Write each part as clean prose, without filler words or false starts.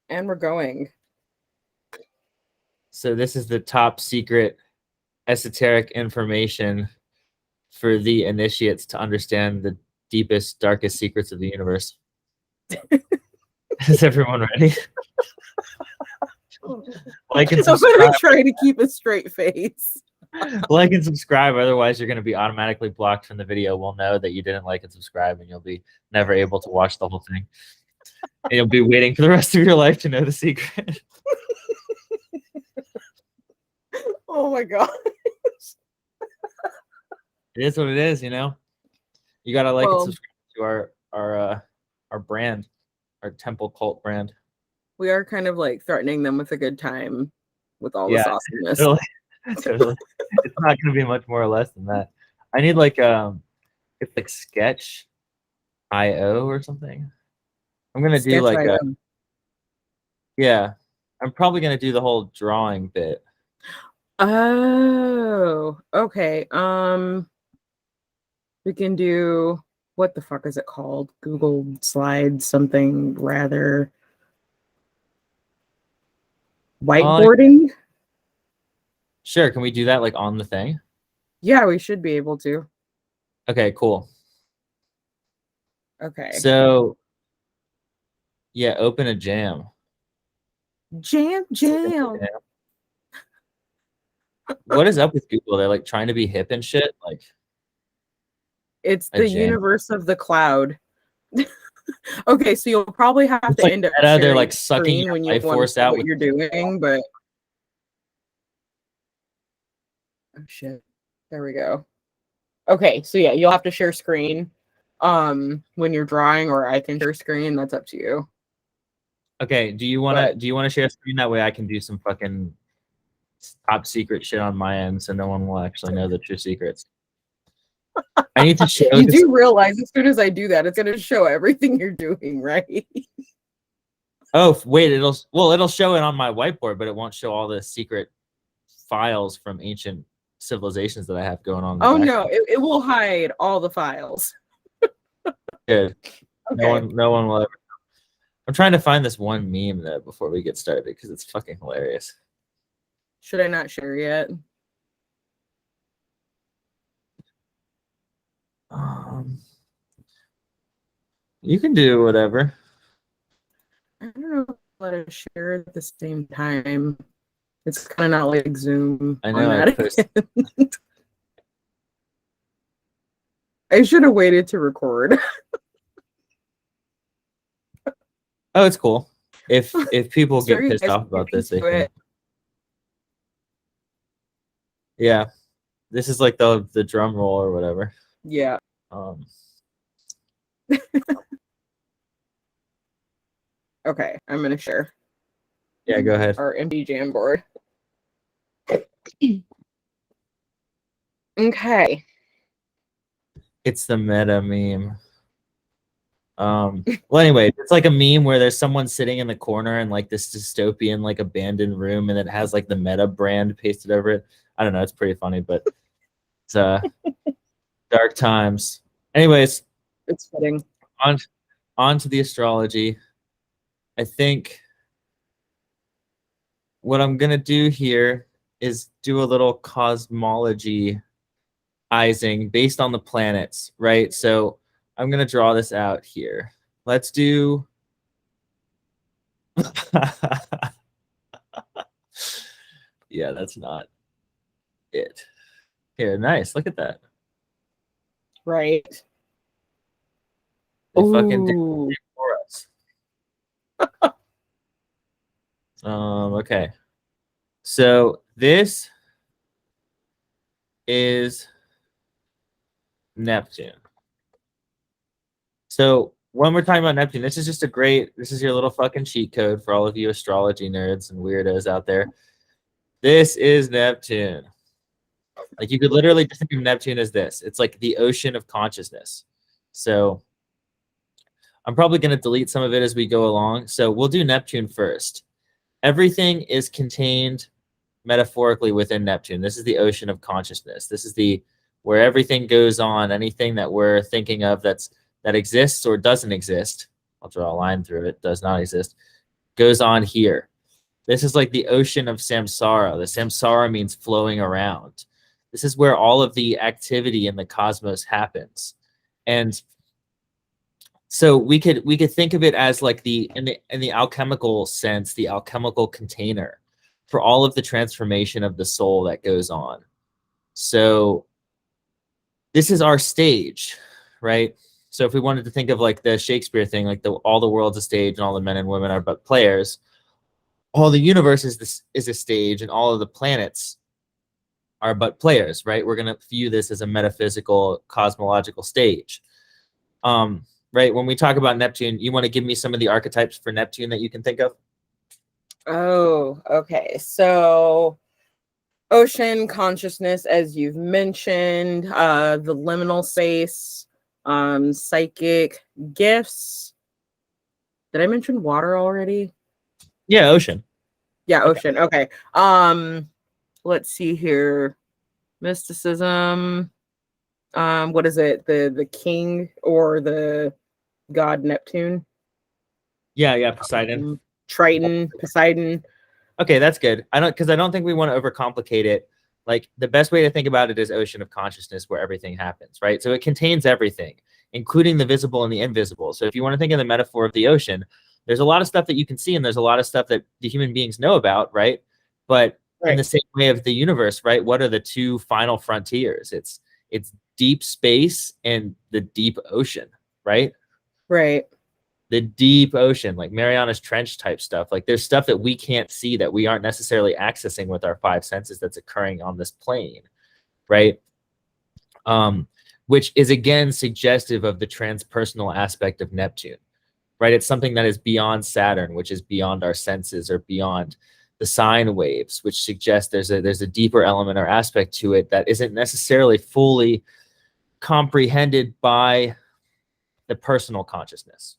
And we're going. So this is the top secret esoteric information for the initiates to understand the deepest, darkest secrets of the universe. Is everyone ready? Like and subscribe. I'm gonna try to keep a straight face. Like and subscribe, otherwise you're going to be automatically blocked from the video. We'll know that you didn't like and subscribe, and you'll be never able to watch the whole thing. And you'll be waiting for the rest of your life to know the secret. Oh my god. It is what it is, you know. You gotta like and subscribe to our brand, our temple cult brand. We are kind of like threatening them with a good time with all this awesomeness. Totally. It's not gonna be much more or less than that. I need like it's like Sketch.io or something. I'm gonna do like I'm probably gonna do the whole drawing bit. Oh, okay. We can do, what the fuck is it called? Google Slides, something rather. Whiteboarding? Sure. Can we do that like on the thing? Yeah, we should be able to. Okay, cool. Okay. So, yeah, open a jam. Jam. What is up with Google? They're like trying to be hip and shit. Like, it's the universe of the cloud. Okay, so you'll probably have to end up sharing they're like sucking your when you life force out what you're doing, but oh shit. There we go. Okay, so yeah, you'll have to share screen when you're drawing, or I can share screen. That's up to you. Okay, do you want to share screen? That way I can do some fucking top secret shit on my end, so no one will actually know the true secrets. I need to show. You do realize as soon as I do that, it's going to show everything you're doing, right? Oh wait, it'll show it on my whiteboard, but it won't show all the secret files from ancient civilizations that I have going on. Oh no, it will hide all the files. Good. Okay. No one will ever. I'm trying to find this one meme though before we get started because it's fucking hilarious. Should I not share yet? You can do whatever. I don't know if I'll let us share at the same time. It's kind of not like Zoom. I know. I should have waited to record. Oh, it's cool. If people get pissed off about this, they can. Yeah, this is like the drum roll or whatever. Yeah. Okay, I'm gonna share. Yeah, go ahead. Our MD Jamboard. Okay. It's the meta meme. Well, anyway, it's like a meme where there's someone sitting in the corner in like this dystopian, like abandoned room, and it has like the Meta brand pasted over it. I don't know, it's pretty funny, but it's dark times. Anyways, it's fitting. On to the astrology. I think what I'm gonna do here is do a little cosmology-izing based on the planets, right? So I'm gonna draw this out here. Let's do yeah, that's not it. Here, nice. Look at that. Right. They fucking did it for us. Okay. So this is Neptune. So when we're talking about Neptune, this is just this is your little fucking cheat code for all of you astrology nerds and weirdos out there. This is Neptune. Like you could literally just think of Neptune as this. It's like the ocean of consciousness. So I'm probably going to delete some of it as we go along. So we'll do Neptune first. Everything is contained metaphorically within Neptune. This is the ocean of consciousness. This is where everything goes on. Anything that we're thinking of that exists or doesn't exist. I'll draw a line through it. Does not exist. goes on here. This is like the ocean of samsara. The samsara means flowing around. This is where all of the activity in the cosmos happens. And so we could think of it as like in the alchemical sense, the alchemical container for all of the transformation of the soul that goes on. So this is our stage, right? So if we wanted to think of like the Shakespeare thing, like all the world's a stage and all the men and women are but players, all the universe is a stage and all of the planets are but players, right? We're going to view this as a metaphysical cosmological stage. Right? When we talk about Neptune, you want to give me some of the archetypes for Neptune that you can think of? Oh, okay. So ocean consciousness, as you've mentioned, the liminal space, psychic gifts. Did I mention water already? Yeah, ocean. Yeah, ocean. Okay. Let's see here. Mysticism. What is it? The king or the god Neptune? Yeah, Poseidon. Triton, Poseidon. Okay, that's good. I don't think we want to overcomplicate it. Like the best way to think about it is ocean of consciousness where everything happens, right? So it contains everything, including the visible and the invisible. So if you want to think of the metaphor of the ocean, there's a lot of stuff that you can see and there's a lot of stuff that the human beings know about, right? But in the same way of the universe, right? What are the two final frontiers? It's deep space and the deep ocean, right? Right. The deep ocean, like Mariana's Trench type stuff. Like there's stuff that we can't see that we aren't necessarily accessing with our five senses that's occurring on this plane, right? Which is again suggestive of the transpersonal aspect of Neptune, right? It's something that is beyond Saturn, which is beyond our senses or beyond the sine waves, which suggests there's a deeper element or aspect to it that isn't necessarily fully comprehended by the personal consciousness,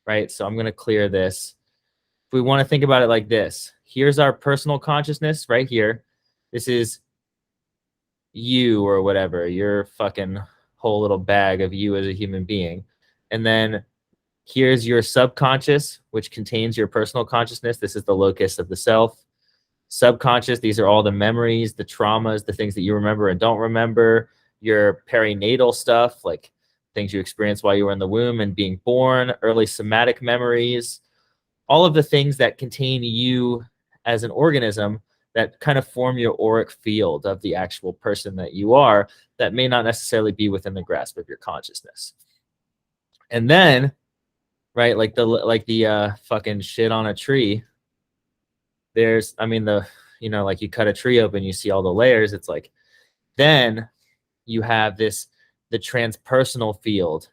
right? So I'm going to clear this. If we want to think about it like this, here's our personal consciousness right here. This is you or whatever, your fucking whole little bag of you as a human being. And then here's your subconscious, which contains your personal consciousness. This is the locus of the self. Subconscious, these are all the memories, the traumas, the things that you remember and don't remember, your perinatal stuff, like things you experienced while you were in the womb and being born, early somatic memories, all of the things that contain you as an organism that kind of form your auric field of the actual person that you are that may not necessarily be within the grasp of your consciousness. And then, right, like the fucking shit on a tree, there's, I mean, like you cut a tree open, you see all the layers. It's like, then you have the transpersonal field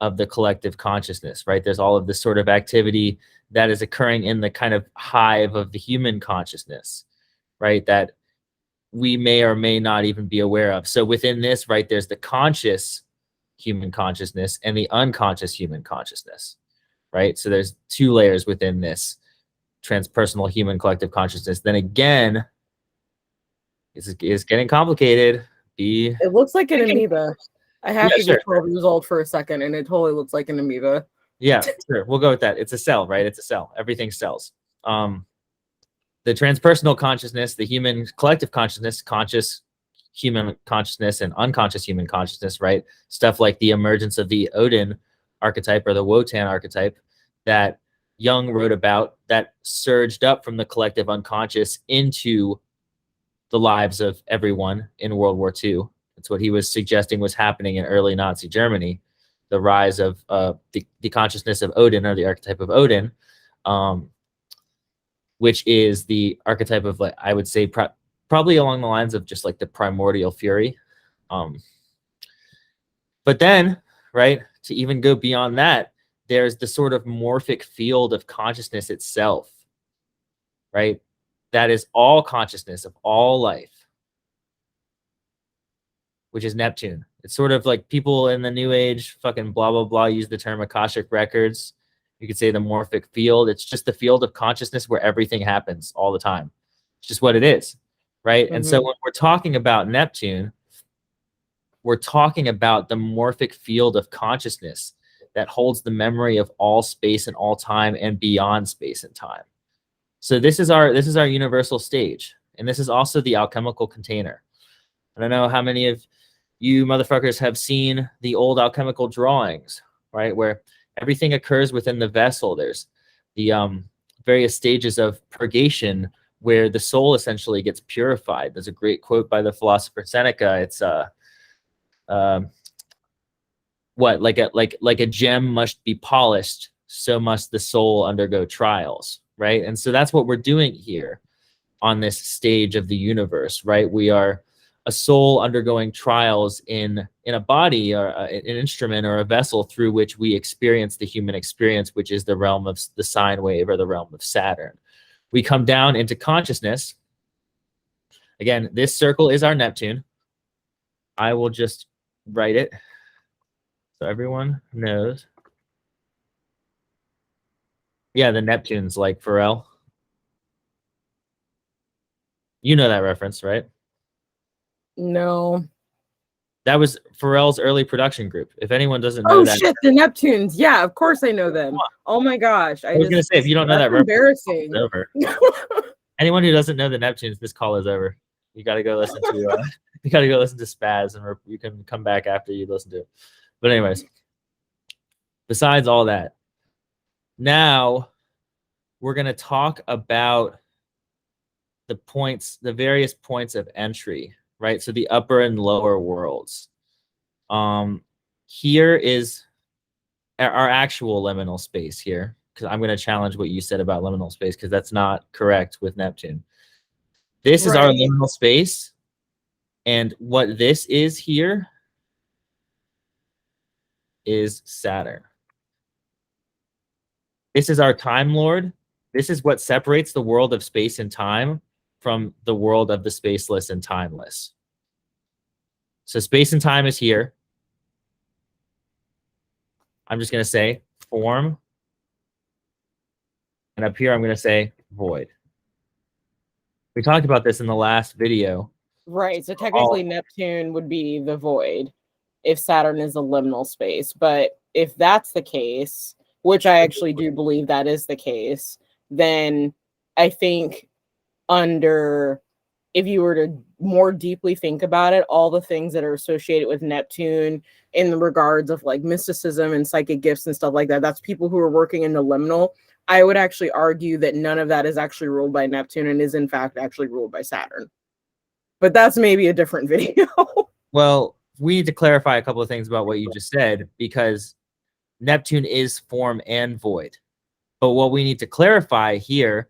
of the collective consciousness, right? There's all of this sort of activity that is occurring in the kind of hive of the human consciousness, right? That we may or may not even be aware of. So within this, right, there's the conscious human consciousness and the unconscious human consciousness, right? So there's two layers within this transpersonal human collective consciousness. Then again, it's getting complicated. It looks like an amoeba. I have to get 12 years old for a second, and it totally looks like an amoeba. Yeah, sure. We'll go with that. It's a cell, right? It's a cell. Everything's cells. The transpersonal consciousness, the human collective consciousness, conscious human consciousness and unconscious human consciousness, right? Stuff like the emergence of the Odin archetype or the Wotan archetype that Jung wrote about, that surged up from the collective unconscious into the lives of everyone in World War II. That's what he was suggesting was happening in early Nazi Germany, the rise of the consciousness of Odin, or the archetype of Odin, which is the archetype of, like, I would say probably along the lines of just like the primordial fury. But then, right, to even go beyond that, there's the sort of morphic field of consciousness itself, right? That is all consciousness of all life, which is Neptune. It's sort of like people in the New Age fucking blah, blah, blah use the term Akashic Records. You could say the morphic field. It's just the field of consciousness where everything happens all the time. It's just what it is, right? Mm-hmm. And so when we're talking about Neptune, we're talking about the morphic field of consciousness that holds the memory of all space and all time and beyond space and time. So this is our universal stage, and this is also the alchemical container. I don't know how many of you motherfuckers have seen the old alchemical drawings, right? Where everything occurs within the vessel. There's the various stages of purgation where the soul essentially gets purified. There's a great quote by the philosopher Seneca. It's what, like a gem must be polished, so must the soul undergo trials, right? And so that's what we're doing here on this stage of the universe, right? We are a soul undergoing trials in a body or an instrument or a vessel through which we experience the human experience, which is the realm of the sine wave or the realm of Saturn. We come down into consciousness. Again, this circle is our Neptune. I will just write it so everyone knows. Yeah, the Neptune's like Pharrell. You know that reference, right? No. That was Pharrell's early production group. If anyone doesn't know Oh that, shit, the Neptunes. Yeah, of course I know them. Oh my gosh. I was gonna say, if you don't know that that's reference, embarrassing. it's over. Anyone who doesn't know the Neptunes, this call is over. You got to go listen to you got to go listen to Spaz, and you can come back after you listen to it. But anyways, besides all that, now we're gonna talk about the various points of entry, right? So the upper and lower worlds. Here is our actual liminal space here, because I'm going to challenge what you said about liminal space, because that's not correct with Neptune. This is our liminal space, and what this is here is Saturn. This is our Time Lord. This is what separates the world of space and time from the world of the spaceless and timeless. So space and time is here. I'm just going to say form. And up here, I'm going to say void. We talked about this in the last video. Right. So technically Neptune would be the void if Saturn is a liminal space. But if that's the case, which I actually do believe that is the case, then I think if you were to more deeply think about it, all the things that are associated with Neptune in the regards of like mysticism and psychic gifts and stuff like that, that's people who are working in the liminal. I would actually argue that none of that is actually ruled by Neptune and is in fact actually ruled by Saturn. But that's maybe a different video. Well, we need to clarify a couple of things about what you just said, because Neptune is form and void. But what we need to clarify here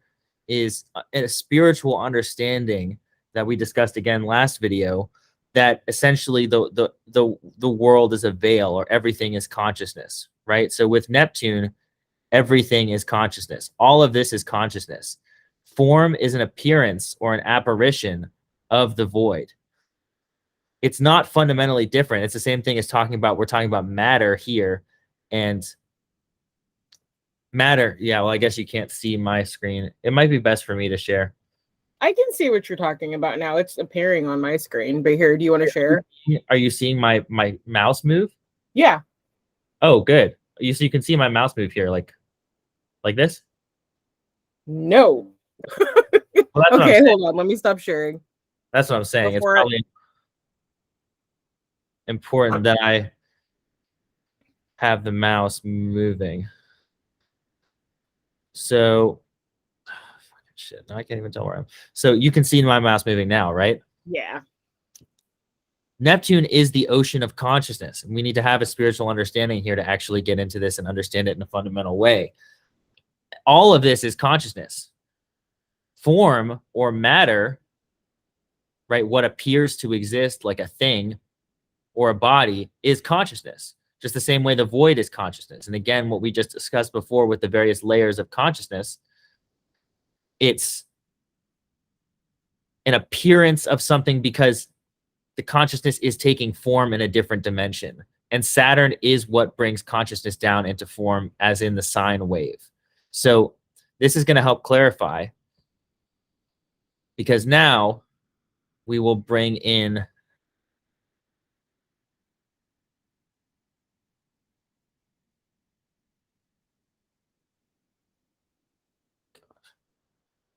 is a spiritual understanding that we discussed again last video, that essentially the world is a veil, or everything is consciousness, right? So with Neptune, everything is consciousness. All of this is consciousness. Form is an appearance or an apparition of the void. It's not fundamentally different. It's the same thing as we're talking about matter here, and matter. Yeah, well, I guess you can't see my screen. It might be best for me to share. I can see what you're talking about now. It's appearing on my screen. But here, do you want to share? Are you seeing my mouse move? Yeah. Oh, good. You can see my mouse move here, like this? No. Well, okay, hold on. Let me stop sharing. That's what I'm saying. It's probably important that I have the mouse moving. So, shit, now I can't even tell where I am. So you can see my mouse moving now, right? Yeah. Neptune is the ocean of consciousness. And we need to have a spiritual understanding here to actually get into this and understand it in a fundamental way. All of this is consciousness. Form or matter, right? What appears to exist like a thing or a body is consciousness. Just the same way the void is consciousness. And again, what we just discussed before with the various layers of consciousness, it's an appearance of something because the consciousness is taking form in a different dimension. And Saturn is what brings consciousness down into form, as in the sine wave. So this is going to help clarify, because now we will bring in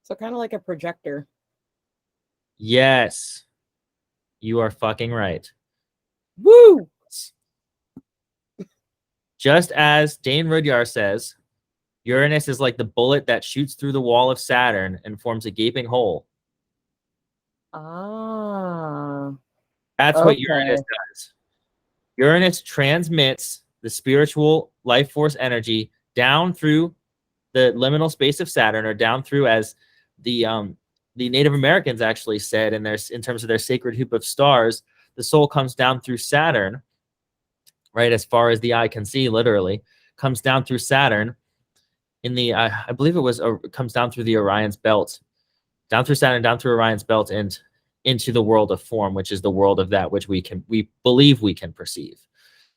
So kind of like a projector. Yes, you are fucking right. Woo! Just as Dane Rudyard says, Uranus is like the bullet that shoots through the wall of Saturn and forms a gaping hole. Ah. That's what Uranus Okay. does. Uranus transmits the spiritual life force energy down through the liminal space of Saturn, or down through, as the Native Americans actually said in terms of their sacred hoop of stars, the soul comes down through Saturn, right, as far as the eye can see, literally comes down through Saturn in the I believe it comes down through the Orion's belt, down through Saturn, down through Orion's belt, and into the world of form, which is the world of that which we believe we can perceive.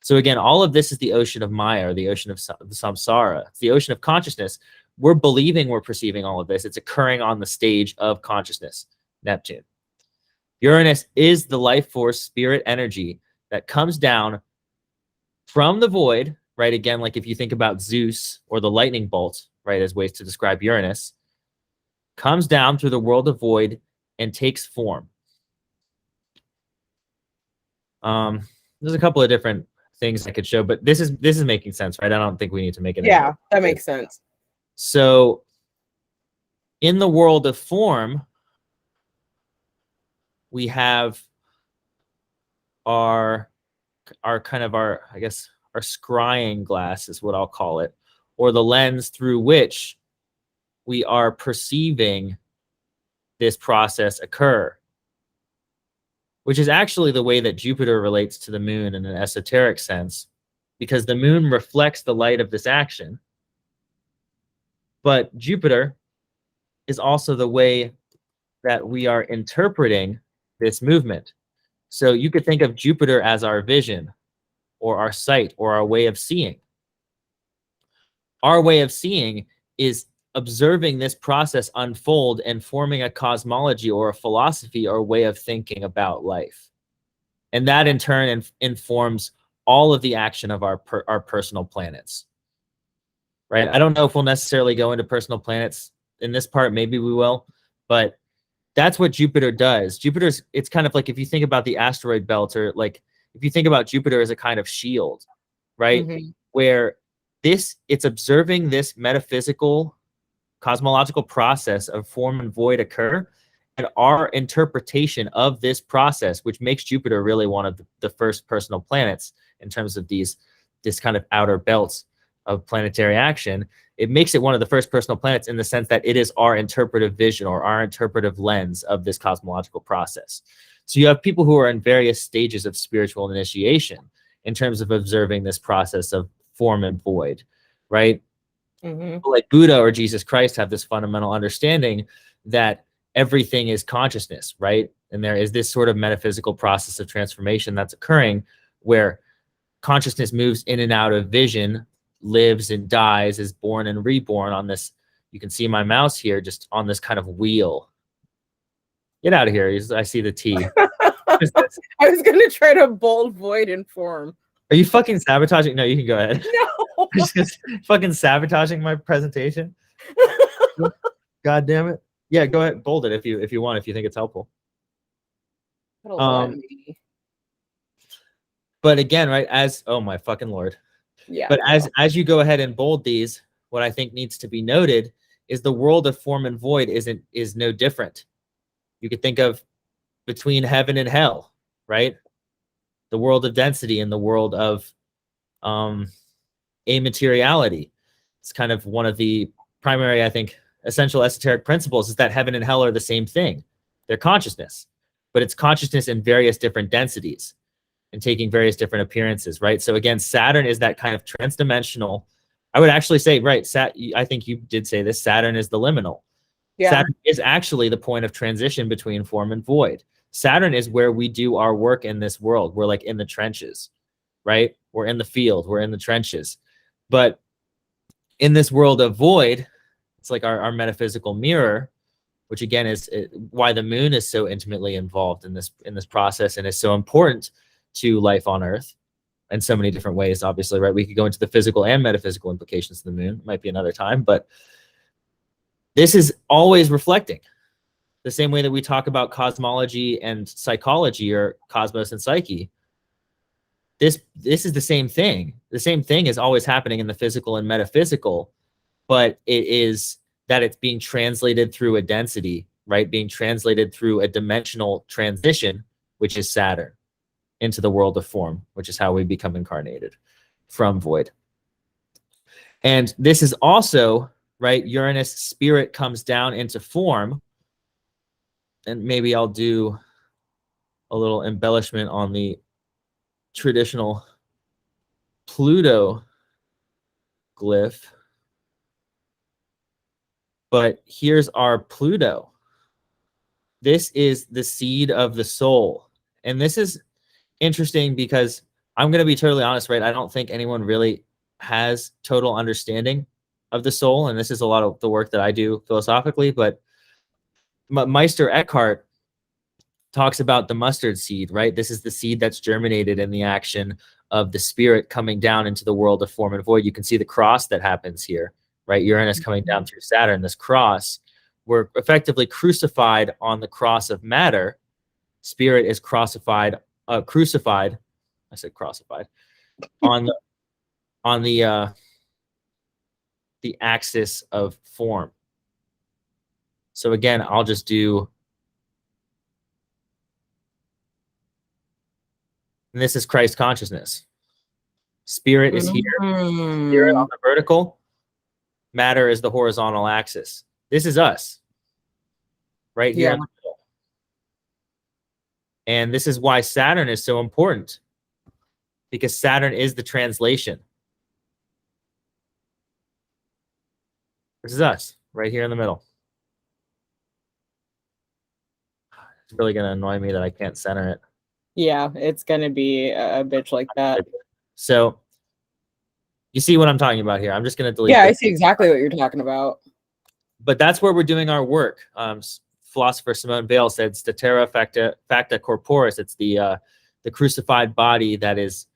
So again, all of this is the ocean of Maya, or the ocean of the samsara. It's the ocean of consciousness. We're believing we're perceiving all of this. It's occurring on the stage of consciousness, Neptune. Uranus is the life force, spirit energy that comes down from the void, right? Again, like if you think about Zeus or the lightning bolt, right, as ways to describe Uranus, comes down through the world of void and takes form. There's a couple of different things I could show, but this is making sense, right? I don't think we need to make it. Yeah, that makes sense. So in the world of form, we have our kind of our, I guess, our scrying glass is what I'll call it, or the lens through which we are perceiving this process occur, which is actually the way that Jupiter relates to the moon in an esoteric sense, because the moon reflects the light of this action. But Jupiter is also the way that we are interpreting this movement. So you could think of Jupiter as our vision, or our sight, or our way of seeing. Our way of seeing is observing this process unfold and forming a cosmology or a philosophy or a way of thinking about life. And that in turn informs all of the action of our personal planets. Right? I don't know if we'll necessarily go into personal planets in this part. Maybe we will. But that's what Jupiter does. It's kind of like, if you think about the asteroid belt, or like if you think about Jupiter as a kind of shield, right? Mm-hmm. Where it's observing this metaphysical, cosmological process of form and void occur, and our interpretation of this process, which makes Jupiter really one of the first personal planets in terms of this kind of outer belts of planetary action. It makes it one of the first personal planets in the sense that it is our interpretive vision, or our interpretive lens of this cosmological process. So you have people who are in various stages of spiritual initiation in terms of observing this process of form and void, right? Mm-hmm. Like Buddha or Jesus Christ have this fundamental understanding that everything is consciousness, right? And there is this sort of metaphysical process of transformation that's occurring, where consciousness moves in and out of vision, lives and dies, is born and reborn on this. You can see my mouse here, just on this kind of wheel. Get out of here. I see the T. I was going to try to bold void in form. Are you fucking sabotaging? No, you can go ahead. No. Just fucking sabotaging my presentation. God damn it. Yeah, go ahead. Bold it if you want, if you think it's helpful. But again, right, oh my fucking Lord. Yeah. But as you go ahead and bold these, what I think needs to be noted is the world of form and void is no different. You could think of between heaven and hell, right? The world of density and the world of amateriality. It's kind of one of the primary, I think, essential esoteric principles, is that heaven and hell are the same thing. They're consciousness, but it's consciousness in various different densities and taking various different appearances, right? So again, Saturn is that kind of transdimensional. I would actually say, right, I think you did say this, Saturn is the liminal. Yeah. Saturn is actually the point of transition between form and void. Saturn is where we do our work in this world. We're like in the trenches, right? We're in the field, we're in the trenches. But in this world of void, it's like our metaphysical mirror, which again is why the moon is so intimately involved in this process and is so important to life on Earth in so many different ways, obviously, right? We could go into the physical and metaphysical implications of the moon. It might be another time, but This is always reflecting. The same way that we talk about cosmology and psychology, or cosmos and psyche. This is the same thing. The same thing is always happening in the physical and metaphysical, but it is that it's being translated through a density, right? Being translated through a dimensional transition, which is Saturn, into the world of form, which is how we become incarnated from void. And this is also, right, Uranus spirit comes down into form. And maybe I'll do a little embellishment on the traditional Pluto glyph. But here's our Pluto. This is the seed of the soul. And this is interesting because I'm going to be totally honest, right? I don't think anyone really has total understanding of the soul. And this is a lot of the work that I do philosophically. But Meister Eckhart talks about the mustard seed, right? This is the seed that's germinated in the action of the spirit coming down into the world of form and void. You can see the cross that happens here, right? Uranus coming down through Saturn, this cross. We're effectively crucified on the cross of matter. Spirit is crucified. I said crucified on the axis of form. So again, I'll just do. And this is Christ consciousness. Spirit is here. Spirit on the vertical. Matter is the horizontal axis. This is us. Right here in the middle. And this is why Saturn is so important. Because Saturn is the translation. This is us. Right here in the middle. It's really going to annoy me that I can't center it. Yeah, it's going to be a bitch like that. So, you see what I'm talking about here. I'm just going to delete Yeah, this. I see exactly what you're talking about. But that's where we're doing our work. Philosopher Simone Weil said, "Statera facta corporis." It's the crucified body that is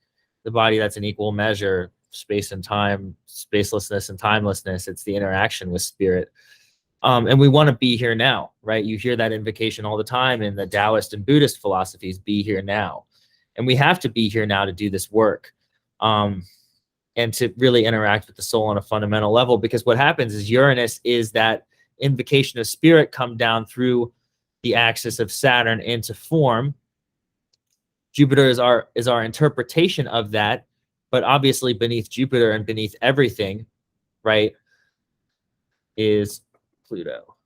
the body that's in equal measure, space and time, spacelessness and timelessness. It's the interaction with spirit. And we want to be here now, right? You hear that invocation all the time in the Taoist and Buddhist philosophies, be here now. And we have to be here now to do this work. And to really interact with the soul on a fundamental level, because what happens is Uranus is that invocation of spirit come down through the axis of Saturn into form. Jupiter is our interpretation of that, but obviously beneath Jupiter and beneath everything, right, is Pluto.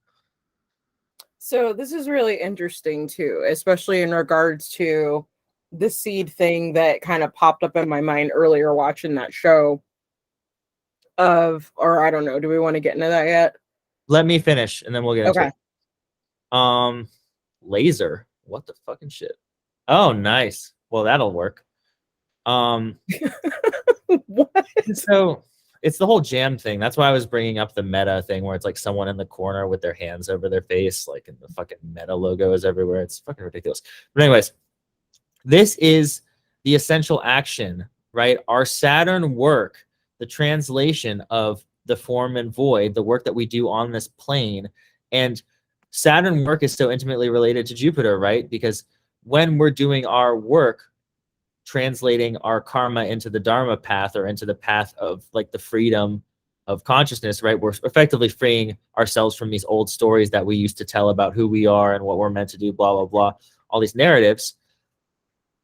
So this is really interesting too, especially in regards to the seed thing that kind of popped up in my mind earlier watching that show or I don't know, do we want to get into that yet? Let me finish and then we'll get into it. Laser. What the fucking shit? Oh, nice. Well, that'll work. What? So it's the whole jam thing. That's why I was bringing up the meta thing where it's like someone in the corner with their hands over their face, like, and the fucking meta logo is everywhere. It's fucking ridiculous. But anyways, this is the essential action, right? Our Saturn work, the translation of the form and void, the work that we do on this plane. And Saturn work is so intimately related to Jupiter, right? Because when we're doing our work, translating our karma into the Dharma path, or into the path of like the freedom of consciousness, right? We're effectively freeing ourselves from these old stories that we used to tell about who we are and what we're meant to do, blah, blah, blah, all these narratives.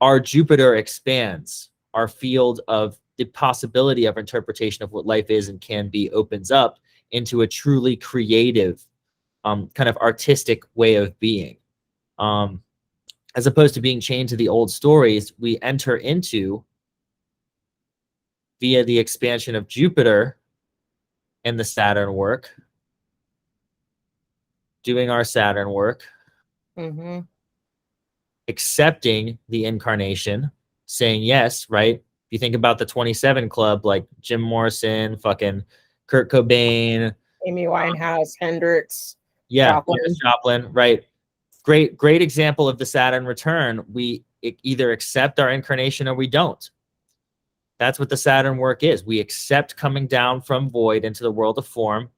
Our Jupiter expands. Our field of the possibility of interpretation of what life is and can be opens up into a truly creative, kind of artistic way of being. As opposed to being chained to the old stories, we enter into, via the expansion of Jupiter and the Saturn work, doing our Saturn work, accepting the incarnation, saying yes, right? If you think about the 27 Club, like Jim Morrison, fucking Kurt Cobain, Amy Winehouse, Hendrix, Joplin, right? Great example of the Saturn return. We either accept our incarnation or we don't. That's what the Saturn work is. We accept coming down from void into the world of form.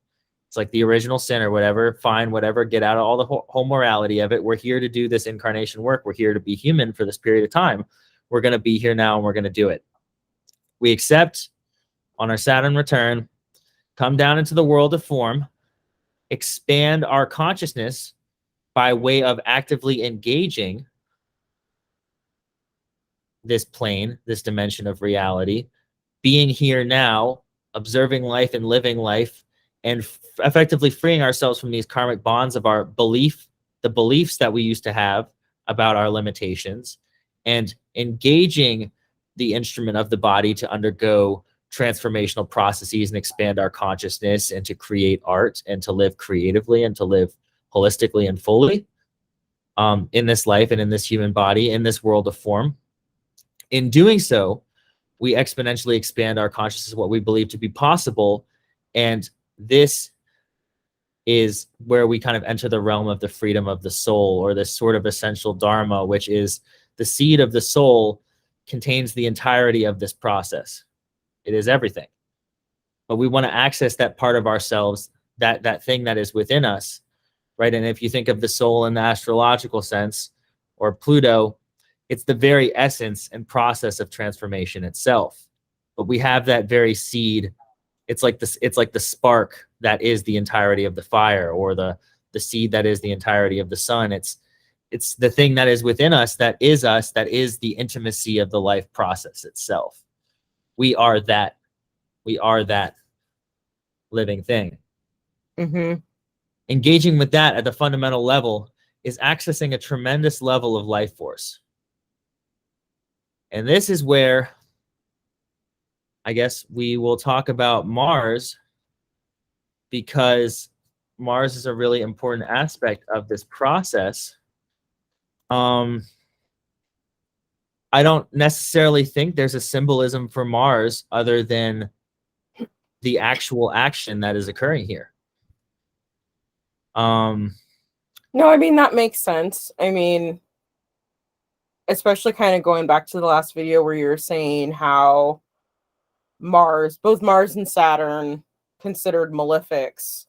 It's like the original sin or whatever. Fine, whatever. Get out of all the whole morality of it. We're here to do this incarnation work. We're here to be human for this period of time. We're going to be here now and we're going to do it. We accept on our Saturn return, come down into the world of form, expand our consciousness by way of actively engaging this plane, this dimension of reality, being here now, observing life and living life, and effectively freeing ourselves from these karmic bonds of our belief, the beliefs that we used to have about our limitations, and engaging the instrument of the body to undergo transformational processes and expand our consciousness and to create art and to live creatively and to live holistically and fully in this life and in this human body, in this world of form. In doing so, we exponentially expand our consciousness, what we believe to be possible. And this is where we kind of enter the realm of the freedom of the soul, or this sort of essential dharma, which is the seed of the soul contains the entirety of this process. It is everything. But we want to access that part of ourselves, that thing that is within us, right? And if you think of the soul in the astrological sense, or Pluto, it's the very essence and process of transformation itself. But we have that very seed. It's like this, it's like the spark that is the entirety of the fire, or the seed that is the entirety of the sun. It's the thing that is within us, that is the intimacy of the life process itself. We are that living thing. Mm-hmm. Engaging with that at the fundamental level is accessing a tremendous level of life force. And this is where I guess we will talk about Mars, because Mars is a really important aspect of this process. I don't necessarily think there's a symbolism for Mars other than the actual action that is occurring here. No, I mean, that makes sense. I mean, especially kind of going back to the last video where you were saying how Mars, both Mars and Saturn, considered malefics.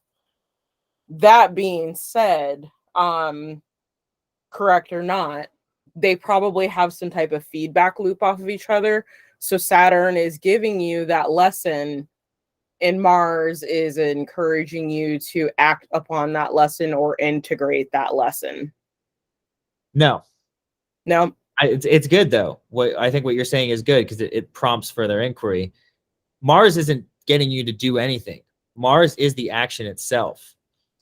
That being said, correct or not, they probably have some type of feedback loop off of each other. So Saturn is giving you that lesson, and Mars is encouraging you to act upon that lesson or integrate that lesson. No. No. It's good though. I think what you're saying is good, because it prompts further inquiry. Mars isn't getting you to do anything. Mars is the action itself.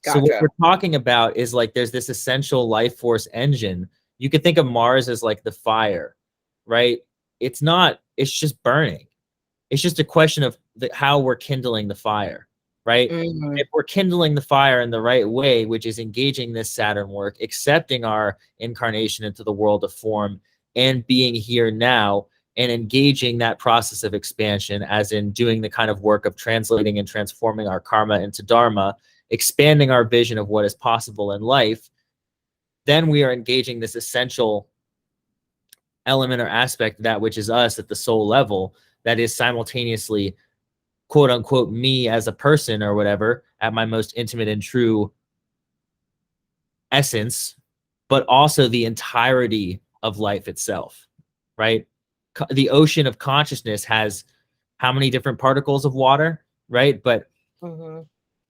Gotcha. So what we're talking about is like there's this essential life force engine. You could think of Mars as like the fire, right? It's not, it's just burning. It's just a question of how we're kindling the fire, right? Mm-hmm. If we're kindling the fire in the right way, which is engaging this Saturn work, accepting our incarnation into the world of form, and being here now, and engaging that process of expansion, as in doing the kind of work of translating and transforming our karma into dharma, expanding our vision of what is possible in life, then we are engaging this essential element or aspect of that which is us at the soul level, that is simultaneously, quote unquote, me as a person or whatever, at my most intimate and true essence, but also the entirety of life itself, right? The ocean of consciousness has how many different particles of water, right? But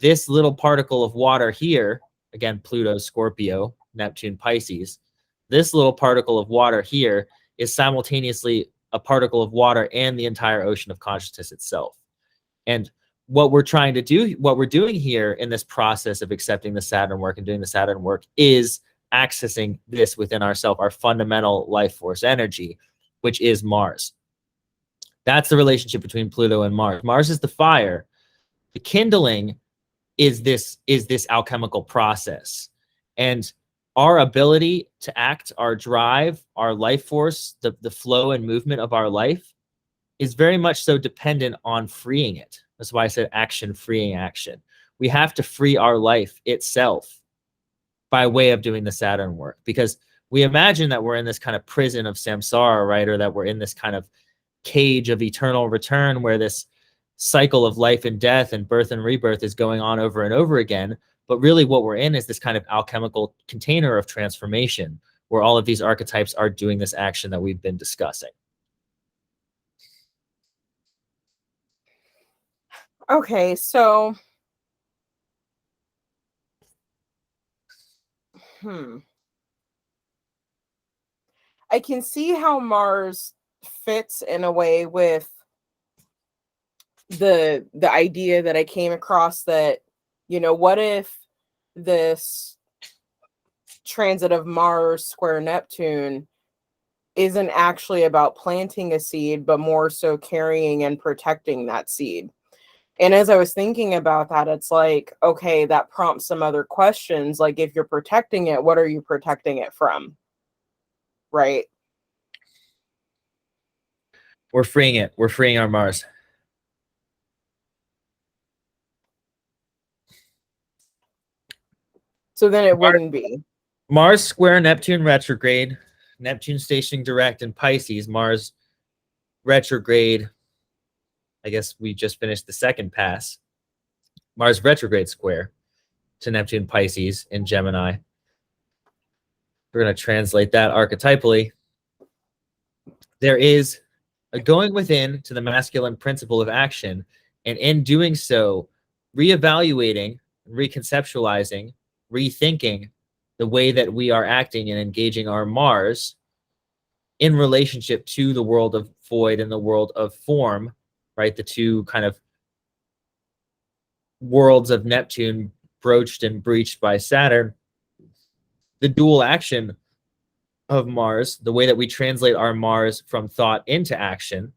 this little particle of water here, again, Pluto, Scorpio, Neptune, Pisces, this little particle of water here is simultaneously a particle of water and the entire ocean of consciousness itself. And what we're trying to do, what we're doing here in this process of accepting the Saturn work and doing the Saturn work, is accessing this within ourselves, our fundamental life force energy, which is Mars. That's the relationship between Pluto and Mars. Mars is the fire. The kindling is this alchemical process. And our ability to act, our drive, our life force, the flow and movement of our life is very much so dependent on freeing it. That's why I said action, freeing action. We have to free our life itself by way of doing the Saturn work, because we imagine that we're in this kind of prison of samsara, right? Or that we're in this kind of cage of eternal return where this cycle of life and death and birth and rebirth is going on over and over again. But really what we're in is this kind of alchemical container of transformation where all of these archetypes are doing this action that we've been discussing. Okay, so I can see how Mars fits in a way with the idea that I came across that, you know, what if this transit of Mars square Neptune isn't actually about planting a seed, but more so carrying and protecting that seed. And as I was thinking about that, it's like, okay, that prompts some other questions. Like, if you're protecting it, what are you protecting it from? Right? We're freeing it. We're freeing our Mars. So then it wouldn't be. Mars square Neptune retrograde, Neptune stationing direct in Pisces, Mars retrograde. I guess we just finished the second pass. Mars retrograde square to Neptune Pisces in Gemini. We're going to translate that archetypally. There is a going within to the masculine principle of action, and in doing so, reevaluating, reconceptualizing, rethinking the way that we are acting and engaging our Mars in relationship to the world of void and the world of form, right? The two kind of worlds of Neptune broached and breached by Saturn. The dual action of Mars, the way that we translate our Mars from thought into action,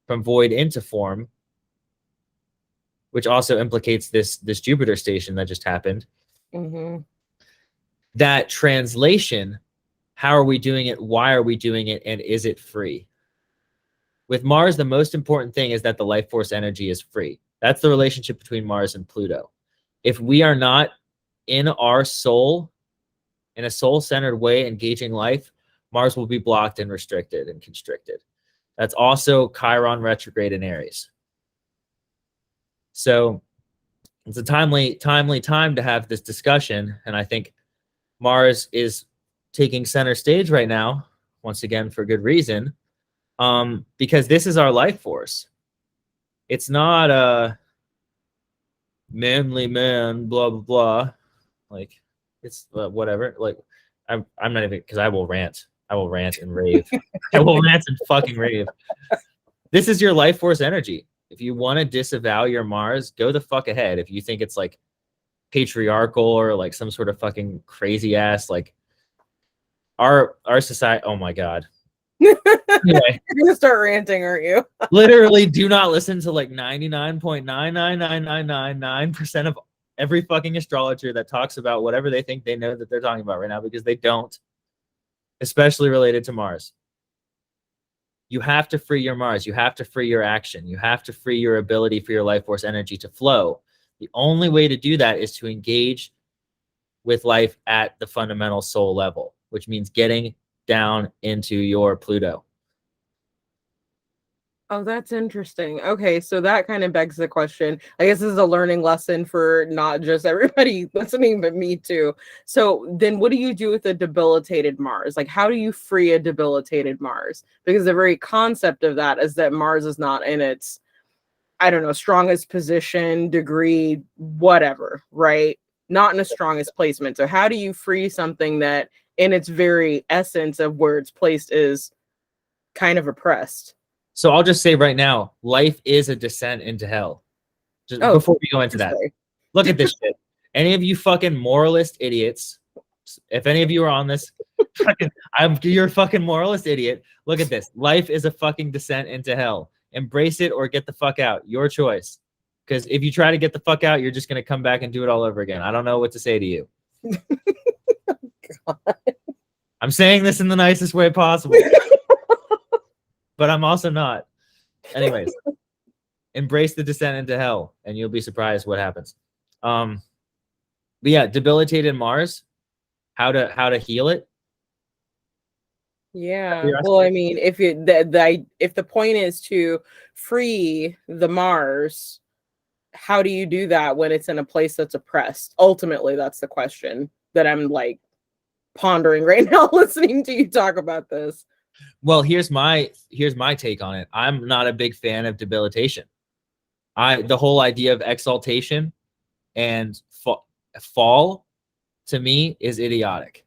from void into form, which also implicates this Jupiter station that just happened. Mm-hmm. That translation, how are we doing it? Why are we doing it? And is it free? With Mars, the most important thing is that the life force energy is free. That's the relationship between Mars and Pluto. If we are not in our soul, in a soul-centered way, engaging life, Mars will be blocked and restricted and constricted. That's also Chiron retrograde in Aries. So it's a timely time to have this discussion. And I think Mars is taking center stage right now, once again, for good reason, because this is our life force. It's not a manly man, blah, blah, blah. Like, it's whatever. Like, I'm not even, because I will rant. I will rant and rave. I will rant and fucking rave. This is your life force energy. If you want to disavow your Mars, go the fuck ahead. If you think it's like patriarchal or like some sort of fucking crazy ass, like our society. Oh my God. Anyway, you're gonna start ranting, aren't you? Literally do not listen to like 99.99999% of every fucking astrologer that talks about whatever they think they know that they're talking about right now, because they don't, especially related to Mars. You have to free your Mars. You have to free your action. You have to free your ability for your life force energy to flow. The only way to do that is to engage with life at the fundamental soul level, which means getting down into your Pluto. Oh, that's interesting. Okay, so that kind of begs the question. I guess this is a learning lesson for not just everybody listening, but me too. So then what do you do with a debilitated Mars? Like, how do you free a debilitated Mars? Because the very concept of that is that Mars is not in its, I don't know, strongest position, degree, whatever, right? Not in the strongest placement. So how do you free something that in its very essence of where it's placed is kind of oppressed? So I'll just say right now, life is a descent into hell. Just before we go into that, look at this shit. Any of you fucking moralist idiots, if any of you are on this, you're a fucking moralist idiot. Look at this. Life is a fucking descent into hell. Embrace it or get the fuck out. Your choice. Because if you try to get the fuck out, you're just going to come back and do it all over again. I don't know what to say to you. God. I'm saying this in the nicest way possible. But I'm also not. Anyways, embrace the descent into hell, and you'll be surprised what happens. But yeah, debilitated Mars. How to heal it? Yeah. Well, I mean, if if the point is to free the Mars, how do you do that when it's in a place that's oppressed? Ultimately, that's the question that I'm like pondering right now listening to you talk about this. Well, here's my take on it. I'm not a big fan of debilitation. The whole idea of exaltation and fall to me is idiotic.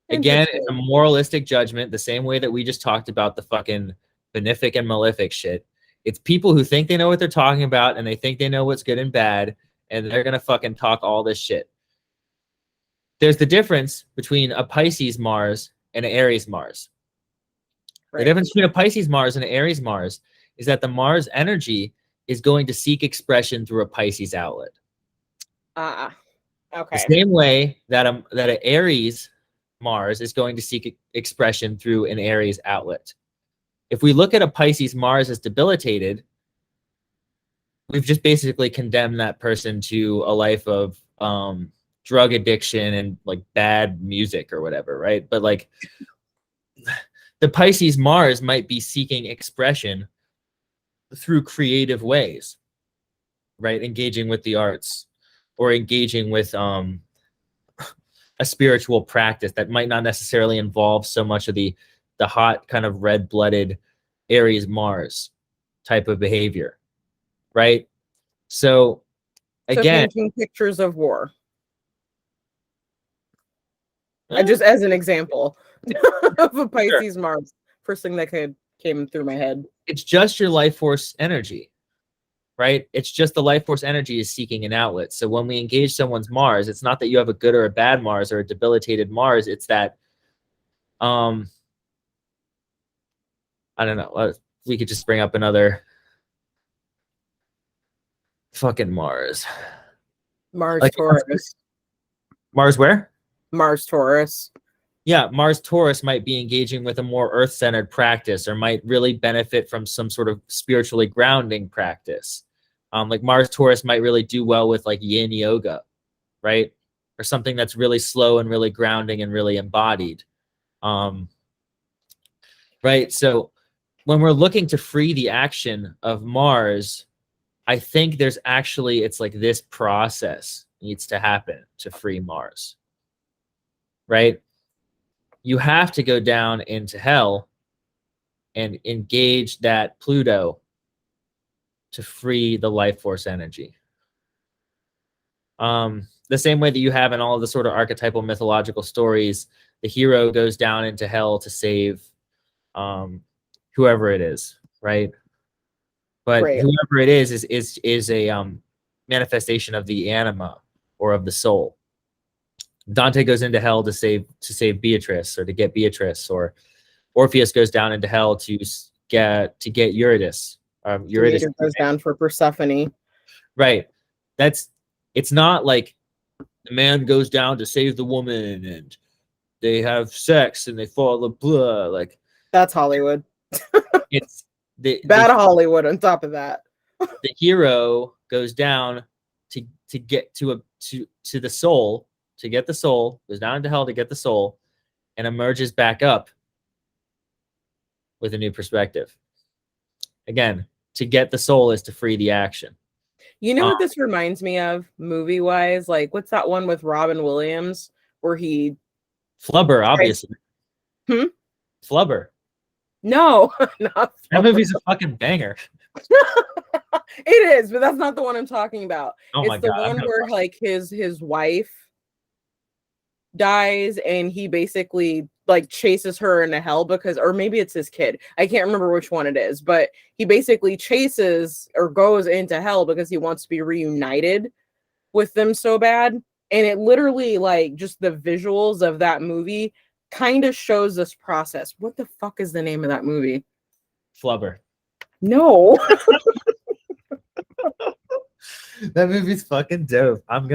Again, it's a moralistic judgment, the same way that we just talked about the fucking benefic and malefic shit. It's people who think they know what they're talking about and they think they know what's good and bad, and they're gonna fucking talk all this shit. There's the difference between a Pisces Mars and an Aries Mars. Right. The difference between a Pisces Mars and an Aries Mars is that the Mars energy is going to seek expression through a Pisces outlet. Okay. The same way that an Aries Mars is going to seek expression through an Aries outlet. If we look at a Pisces Mars as debilitated, we've just basically condemned that person to a life of drug addiction and like bad music or whatever, right? But like the Pisces Mars might be seeking expression through creative ways, right? Engaging with the arts or engaging with a spiritual practice that might not necessarily involve so much of the hot kind of red-blooded Aries Mars type of behavior, right? So again, painting pictures of war. Just as an example of a Pisces Mars, first thing that came through my head. It's just your life force energy, right? It's just the life force energy is seeking an outlet. So when we engage someone's Mars, it's not that you have a good or a bad Mars or a debilitated Mars. It's that, I don't know. We could just bring up another fucking Mars. Mars Taurus. Mars where? Mars Taurus. Yeah, Mars Taurus might be engaging with a more earth-centered practice or might really benefit from some sort of spiritually grounding practice. Like Mars Taurus might really do well with like yin yoga, right? Or something that's really slow and really grounding and really embodied. Right? So when we're looking to free the action of Mars, I think there's actually, it's like this process needs to happen to free Mars, right? You have to go down into hell and engage that Pluto to free the life force energy. The same way that you have in all of the sort of archetypal mythological stories, the hero goes down into hell to save whoever it is, right? But whoever it is a manifestation of the anima or of the soul. Dante goes into hell to save Beatrice or to get Beatrice, or Orpheus goes down into hell to get Eurydice. Eurydice goes down for Persephone. Right. It's not like the man goes down to save the woman and they have sex and they fall the blah. Like that's Hollywood. It's bad Hollywood on top of that. The hero goes down to get to the soul. To get the soul, goes down into hell to get the soul, and emerges back up with a new perspective. Again, to get the soul is to free the action. You know what this reminds me of, movie-wise? Like, what's that one with Robin Williams where he... Flubber, obviously. Flubber. No, not Flubber. That movie's a fucking banger. It is, but that's not the one I'm talking about. Oh my God. It's the one where, like, his wife dies and he basically like chases her into hell because, or maybe it's his kid, I can't remember which one it is, but he basically chases or goes into hell because he wants to be reunited with them so bad. And it literally, like, just the visuals of that movie kind of shows this process. What the fuck is the name of that movie? Flubber. No. That movie's fucking dope. I'm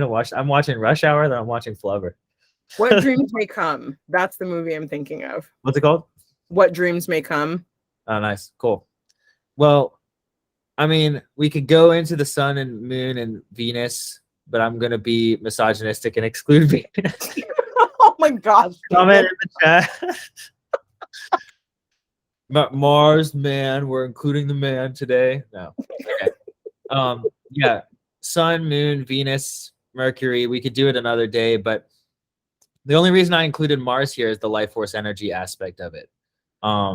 watching Rush Hour, then I'm watching Flubber. What Dreams May Come. That's the movie I'm thinking of. What's it called? What Dreams May Come. Oh, nice. Cool. Well, I mean, we could go into the sun and moon and Venus, but I'm going to be misogynistic and exclude Venus. Oh my gosh. Comment in the chat. Mars, man. We're including the man today. No. Okay. Yeah. Sun, Moon, Venus, Mercury. We could do it another day, but the only reason I included Mars here is the life force energy aspect of it. I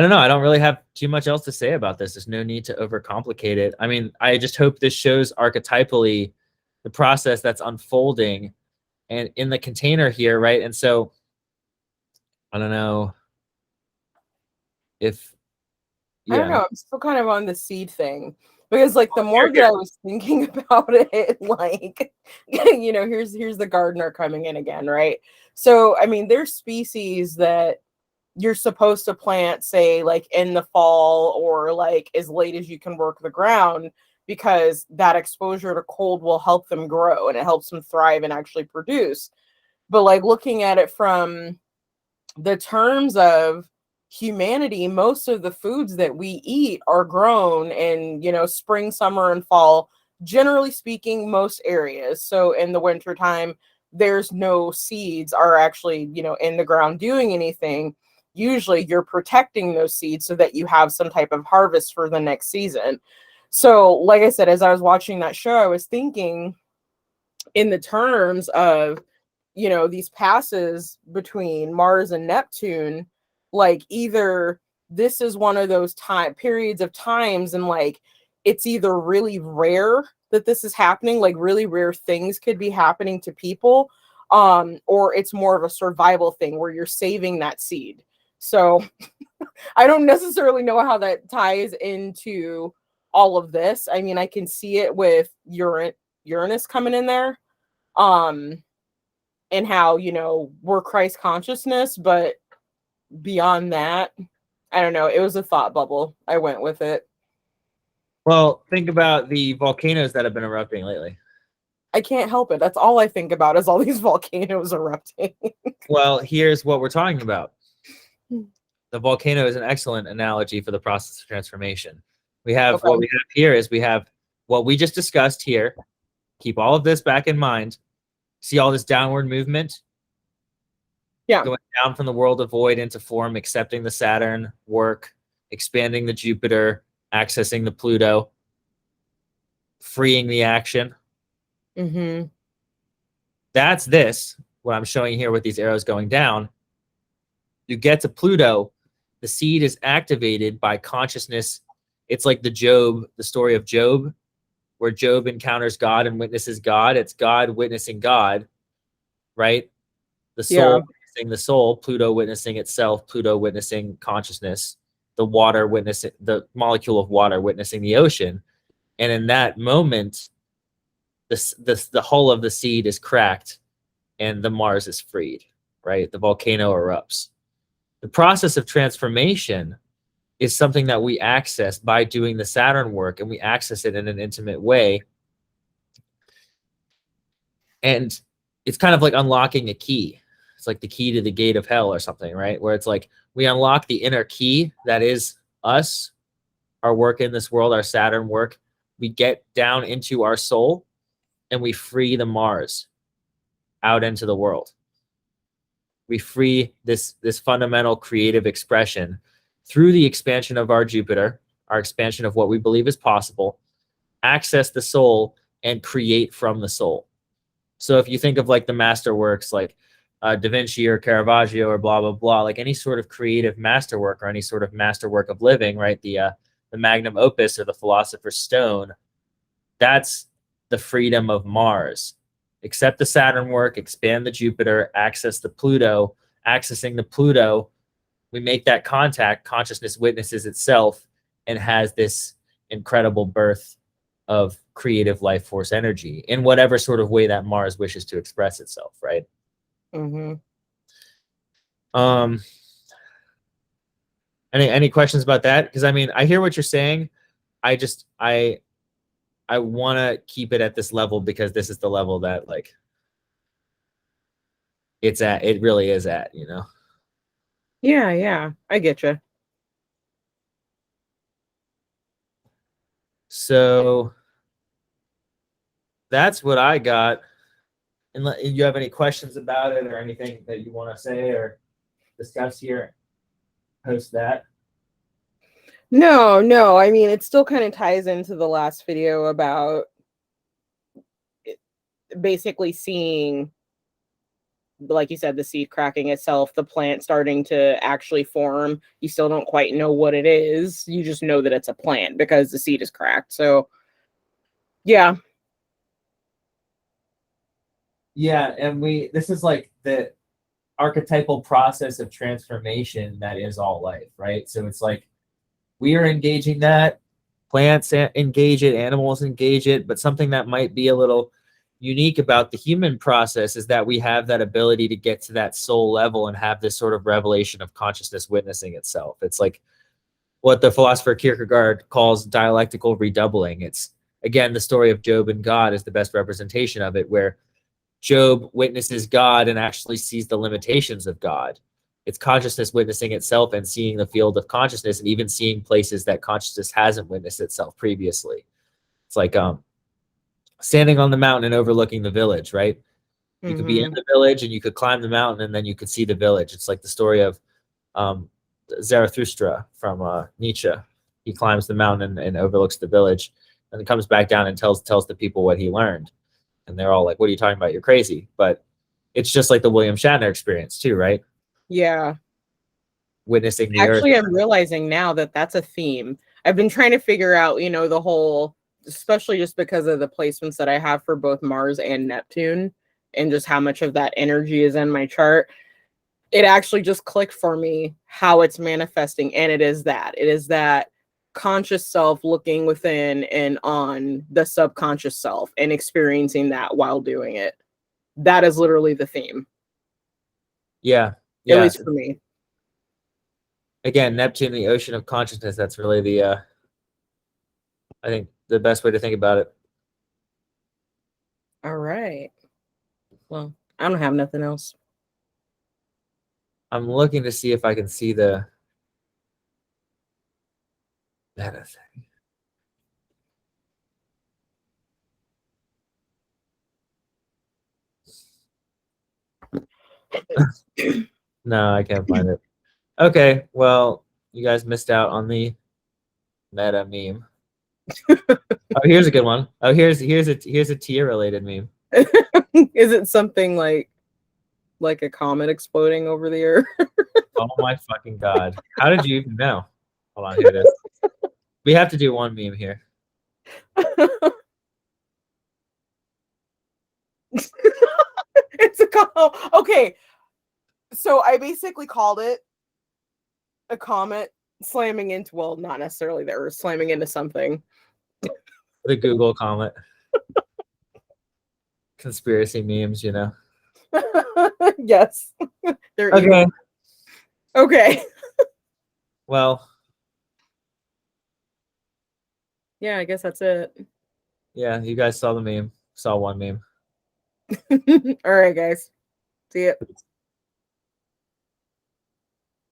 don't know. I don't really have too much else to say about this. There's no need to overcomplicate it. I mean, I just hope this shows archetypally the process that's unfolding and in the container here, right? And so I don't know if, I don't yeah. know. I'm still kind of on the seed thing because, like, the more that I was thinking about it, like, here's the gardener coming in again, right? So, I mean, there's species that you're supposed to plant, say, like in the fall or like as late as you can work the ground, because that exposure to cold will help them grow and it helps them thrive and actually produce. But like looking at it from the terms of humanity, most of the foods that we eat are grown in, spring, summer, and fall, generally speaking, most areas. So in the wintertime, there's no seeds are actually, in the ground doing anything. Usually you're protecting those seeds so that you have some type of harvest for the next season. So, like I said, as I was watching that show, I was thinking in the terms of, these passes between Mars and Neptune, like either this is one of those time periods of times, and like it's either really rare that this is happening, like really rare things could be happening to people, or it's more of a survival thing where you're saving that seed. So I don't necessarily know how that ties into all of this. I mean, I can see it with Uranus coming in there. And how, we're Christ consciousness, but beyond that, I don't know. It was a thought bubble. I went with it. Well, think about the volcanoes that have been erupting lately. I can't help it. That's all I think about is all these volcanoes erupting. Well, here's what we're talking about. The volcano is an excellent analogy for the process of transformation. We have Okay. what we have here is we have what we just discussed here. Keep all of this back in mind. See all this downward movement? Yeah. Going down from the world of void into form, accepting the Saturn work, expanding the Jupiter, accessing the Pluto, freeing the action. Mm-hmm. That's this, what I'm showing here with these arrows going down. You get to Pluto, the seed is activated by consciousness. It's like the story of Job, where Job encounters God and witnesses God. It's God witnessing God, right? The soul witnessing the soul, Pluto witnessing itself, Pluto witnessing consciousness, the water witnessing the molecule of water witnessing the ocean. And in that moment, the hull of the seed is cracked and the Mars is freed, right? The volcano erupts. The process of transformation is something that we access by doing the Saturn work, and we access it in an intimate way. And it's kind of like unlocking a key. It's like the key to the gate of hell or something, right? Where it's like we unlock the inner key that is us, our work in this world, our Saturn work. We get down into our soul and we free the Mars out into the world. We free this fundamental creative expression through the expansion of our Jupiter, our expansion of what we believe is possible, access the soul and create from the soul. So if you think of like the masterworks like Da Vinci or Caravaggio or blah, blah, blah, like any sort of creative masterwork or any sort of masterwork of living, right? The magnum opus or the philosopher's stone, that's the freedom of Mars. Accept the Saturn work, expand the Jupiter, access the Pluto. Accessing the Pluto, we make that contact, consciousness witnesses itself and has this incredible birth of creative life force energy in whatever sort of way that Mars wishes to express itself, right? Mm-hmm. Any questions about that? Because I mean, I hear what you're saying. I want to keep it at this level because this is the level that like it's at. It really is at, you know. Yeah, I get you. So that's what I got. And you have any questions about it or anything that you want to say or discuss here? post that. No. I mean, it still kind of ties into the last video about basically seeing, like you said, the seed cracking itself, the plant starting to actually form. You still don't quite know what it is. You just know that it's a plant because the seed is cracked. So, yeah. Yeah, and this is like the archetypal process of transformation that is all life, right? So it's like we are engaging that, plants engage it, animals engage it, but something that might be a little unique about the human process is that we have that ability to get to that soul level and have this sort of revelation of consciousness witnessing itself. It's like what the philosopher Kierkegaard calls dialectical redoubling. It's, again, the story of Job and God is the best representation of it, where Job witnesses God and actually sees the limitations of God. It's consciousness witnessing itself and seeing the field of consciousness and even seeing places that consciousness hasn't witnessed itself previously. It's like standing on the mountain and overlooking the village, right? You could be in the village and you could climb the mountain and then you could see the village. It's like the story of Zarathustra from Nietzsche. He climbs the mountain and overlooks the village and comes back down and tells the people what he learned. And they're all like, what are you talking about? You're crazy. But it's just like the William Shatner experience too, right? Yeah. Witnessing the Actually, earth. I'm realizing now that that's a theme. I've been trying to figure out, the whole, especially just because of the placements that I have for both Mars and Neptune and just how much of that energy is in my chart. It actually just clicked for me how it's manifesting. And it is that conscious self looking within and on the subconscious self and experiencing that while doing it. That is literally the theme. Yeah. At least for me. Again, Neptune, the ocean of consciousness. That's really I think the best way to think about it. All right. Well, I don't have nothing else. I'm looking to see if I can see the meta thing. No, I can't find it. Okay, well, you guys missed out on the meta meme. Oh, here's a good one. Oh, here's a Tia related meme. Is it something like a comet exploding over the earth? Oh my fucking god! How did you even know? Hold on, here it is. We have to do one meme here. It's a okay. So I basically called it a comet slamming into, well, not necessarily the Earth, slamming into something. The Google comet. Conspiracy memes, you know. Yes. They're okay. evil. Okay. Well. Yeah, I guess that's it. Yeah, you guys saw the meme. Saw one meme. All right, guys. See ya.